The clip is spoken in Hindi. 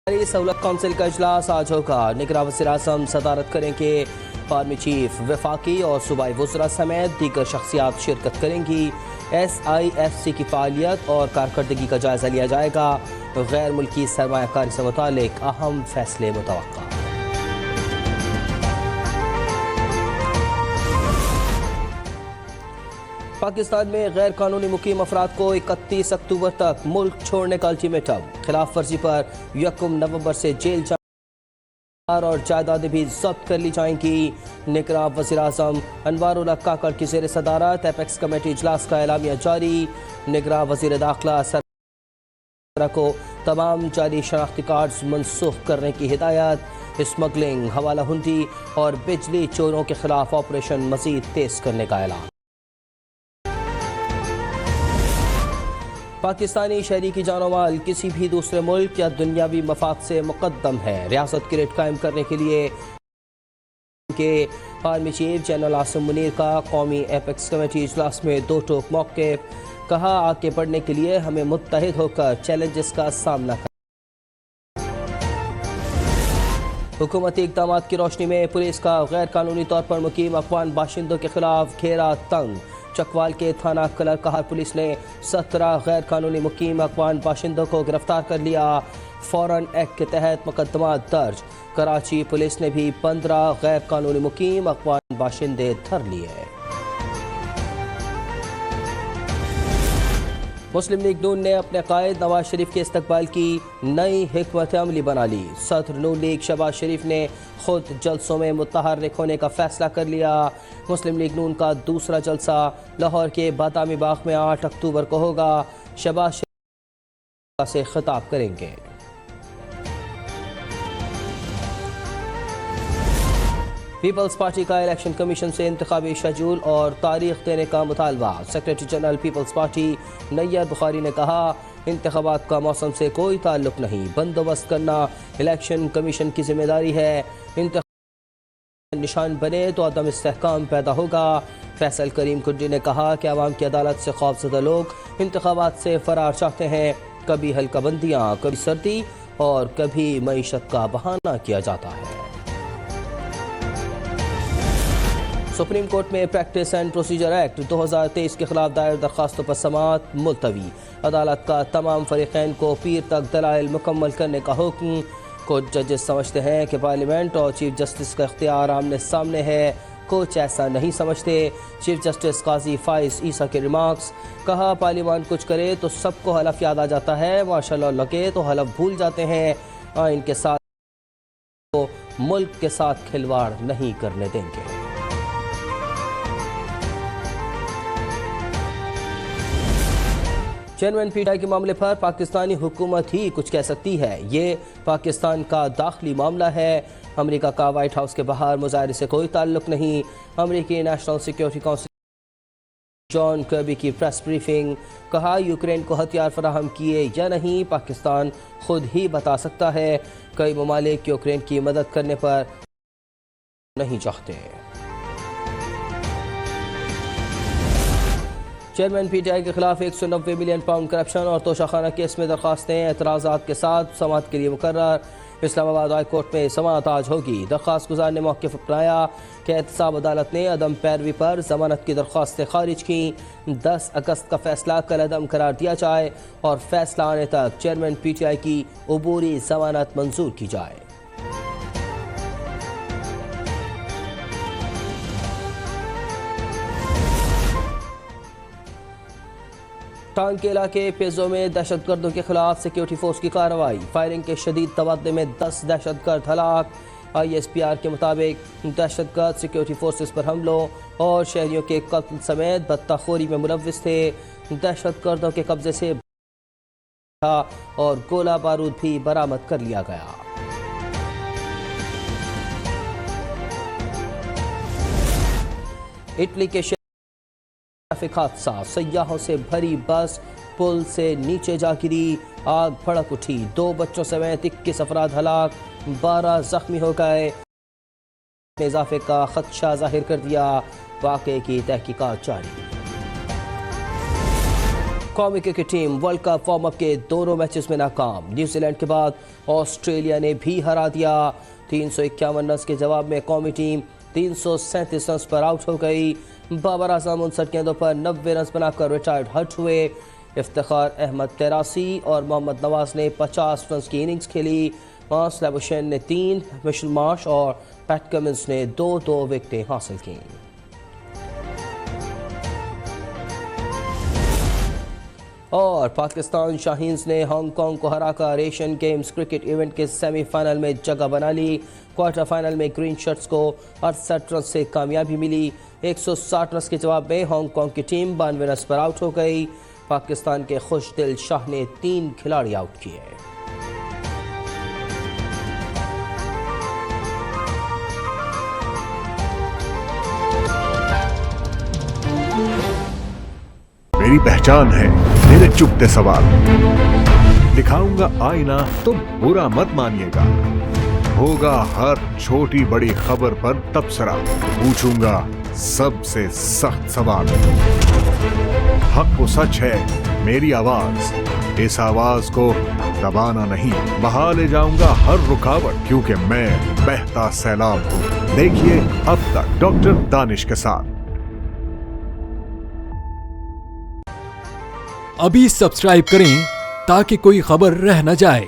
सहूलत काउंसिल का इजलास आज होगा। निगरान वज़ीर-ए-आज़म सदारत करेंगे। आर्मी चीफ, वफाकी और सूबाई वज़रा समेत दीगर शख्सियात शिरकत करेंगी। SIFC की फ़ालियत और कारकर्दगी का जायज़ा लिया जाएगा। गैर मुल्की सरमायाकारी से मुतालिक अहम फैसले मुतवक्का। पाकिस्तान में गैर कानूनी मुकीम अफराद को 31 अक्टूबर तक मुल्क छोड़ने का अल्टीमेटम। खिलाफ वर्जी पर 1 नवंबर से जेल और जायदादें भी जब्त कर ली जाएंगी। निगरान वज़ीर-ए-आज़म अनवारुल हक काकड़ की ज़ेर सदारत एपेक्स कमेटी इजलास का एलामिया जारी। निगरान वज़ीर दाखिला सरकार को तमाम जारी शनाख्ती कार्ड मनसूख करने की हिदायत। स्मगलिंग, हवाला हुंडी और बिजली चोरों के खिलाफ ऑपरेशन मजीद तेज करने का ऐलान। पाकिस्तानी शहरी की जानो माल किसी भी दूसरे मुल्क या दुनियावी मफाद से मुकद्दम है। रियासत की रेट कायम करने के लिए के army chief general Asim Munir का कौमी एपेक्स कमेटी इजलास में दो टोक मौक़िफ़। कहा, आगे बढ़ने के लिए हमें मुत्तहिद होकर चैलेंजेस का सामना करना। हुकूमती इक़दामात की रोशनी में पुलिस का गैर कानूनी तौर पर मुकीम अफगान बाशिंदों के खिलाफ घेरा तंग। चकवाल के थाना कलर कहार पुलिस ने 17 गैर कानूनी मुकीम अफगान बाशिंदों को गिरफ्तार कर लिया। फौरन एक्ट के तहत मुकदमा दर्ज। कराची पुलिस ने भी 15 गैर कानूनी मुकीम अफगान बाशिंदे धर लिए। मुस्लिम लीग नून ने अपने कायद नवाज शरीफ के इस्तकबाल की नई हिकमत अमली बना ली। सदर नून लीग शहबाज शरीफ ने खुद जलसों में मुतहर्रिक होने का फैसला कर लिया। मुस्लिम लीग नून का दूसरा जलसा लाहौर के बादामी बाग में 8 अक्टूबर को होगा। शहबाज शरीफ से खिताब करेंगे। पीपल्स पार्टी का इलेक्शन कमीशन से इंतखाबी शेड्यूल और तारीख देने का मुतालबा। Secretary general people's party Nayyar Bukhari ने कहा, इंतखाबात का मौसम से कोई ताल्लुक नहीं, बंदोबस्त करना इलेक्शन कमीशन की जिम्मेदारी है। इंतखाब निशान बने तो अदम इस्तेहकाम पैदा होगा। फैसल करीम कुंडी ने कहा कि अवाम की अदालत से खौफजदा लोग इंतखाबात से फरार चाहते हैं। कभी हल्का बंदियाँ, कभी सर्दी और कभी मईशत का बहाना किया जाता है। सुप्रीम कोर्ट में प्रैक्टिस एंड प्रोसीजर एक्ट 2023 के खिलाफ दायर दरखास्तों पर समाअत मुलतवी। अदालत का तमाम फरीकैन को पीर तक दलाइल मुकम्मल करने का हुक्म। कुछ जजेस समझते हैं कि पार्लियामेंट और चीफ जस्टिस का इख्तियार आमने सामने है, कुछ ऐसा नहीं समझते। चीफ जस्टिस काजी फाइज ईसा के रिमार्क्स। कहा, पार्लियामेंट कुछ करे तो सबको हलफ याद आ जाता है, माशाल्लाह लगे तो हलफ भूल जाते हैं। आइन के साथ तो मुल्क के साथ खिलवाड़ नहीं करने देंगे। चेयरमैन पीटीआई के मामले पर पाकिस्तानी हुकूमत ही कुछ कह सकती है। ये पाकिस्तान का दाखिली मामला है। अमेरिका का व्हाइट हाउस के बाहर मुजाहरे से कोई ताल्लुक नहीं। अमेरिकी national security council John Kirby की प्रेस ब्रीफिंग। कहा, यूक्रेन को हथियार फराहम किए या नहीं पाकिस्तान खुद ही बता सकता है। कई ममालिक यूक्रेन की मदद करने पर नहीं चाहते। चेयरमैन पीटीआई के खिलाफ 190 मिलियन पाउंड करप्शन और तोशाखाना केस में दरखास्तें एतराज़ात के साथ समाअत के लिए मुकर्रर। इस्लामाबाद हाई कोर्ट में समाअत आज होगी। दरखास्त गुजार ने मौक़िफ़ अपनाया कि एहतसाब अदालत ने अदम पैरवी पर जमानत की दरखास्तें खारिज की। 10 अगस्त का फैसला कल अदम करार दिया जाए और फैसला आने तक चेयरमैन पीटीआई की अबूरी जमानत मंजूर की जाए। टांग के इलाके पेजो में दहशतगर्दों के खिलाफ सिक्योरिटी फोर्स की कार्रवाई। फायरिंग के शदीद तबादले में 10 दहशतगर्द हलाक। ISPR के मुताबिक दहशतगर्द सिक्योरिटी फोर्सेस पर हमलों और शहरियों के कत्ल समेत बदताखोरी में मुलव्विस थे। दहशतगर्दों के कब्जे से और गोला बारूद भी बरामद कर लिया गया। इटली के ट्रैफिक हादसा, सयाहों से भरी बस पुल से नीचे जा गिरी, आग भड़क उठी। 2 बच्चों समेत 21 अफराद हलाक, 12 जख्मी हो गए। इजाफे का खदशा जाहिर कर दिया। वाक़े की तहकीकात जारी। कौमी cricket team world cup warm up के दोनों मैचेस में नाकाम। न्यूजीलैंड के बाद ऑस्ट्रेलिया ने भी हरा दिया। 351 रन के जवाब में कौमी टीम 337 रन पर आउट हो गई। बाबर आजम 59 गेंदों पर 90 रन बनाकर रिटायर्ड हट हुए। इफ्तिखार अहमद 83 और मोहम्मद नवाज ने 50 रन की इनिंग्स खेली। मार्स लेबुशेन ने 3, मिशेल मार्श और पैट कमिंस ने 2 विकेटें हासिल की। और पाकिस्तान शाहीन्स ने हांगकांग को हराकर एशियन गेम्स क्रिकेट इवेंट के सेमीफाइनल में जगह बना ली। क्वार्टर फाइनल में ग्रीन शर्ट्स को 68 रन से कामयाबी मिली। 160 रन के जवाब में हांगकांग की टीम 92 रन पर आउट हो गई। पाकिस्तान के खुशदिल शाह ने 3 खिलाड़ी आउट किए। मेरी पहचान है मेरे चुपते सवाल। दिखाऊंगा आईना तो बुरा मत मानिएगा। होगा हर छोटी बड़ी खबर पर तबसरा। पूछूंगा सबसे सख्त सवाल। हक वो सच है मेरी आवाज। इस आवाज को दबाना नहीं, बहा ले जाऊंगा हर रुकावट, क्योंकि मैं बहता सैलाब हूँ। देखिए अब तक डॉक्टर दानिश के साथ। अभी सब्सक्राइब करें ताकि कोई खबर रह न जाए।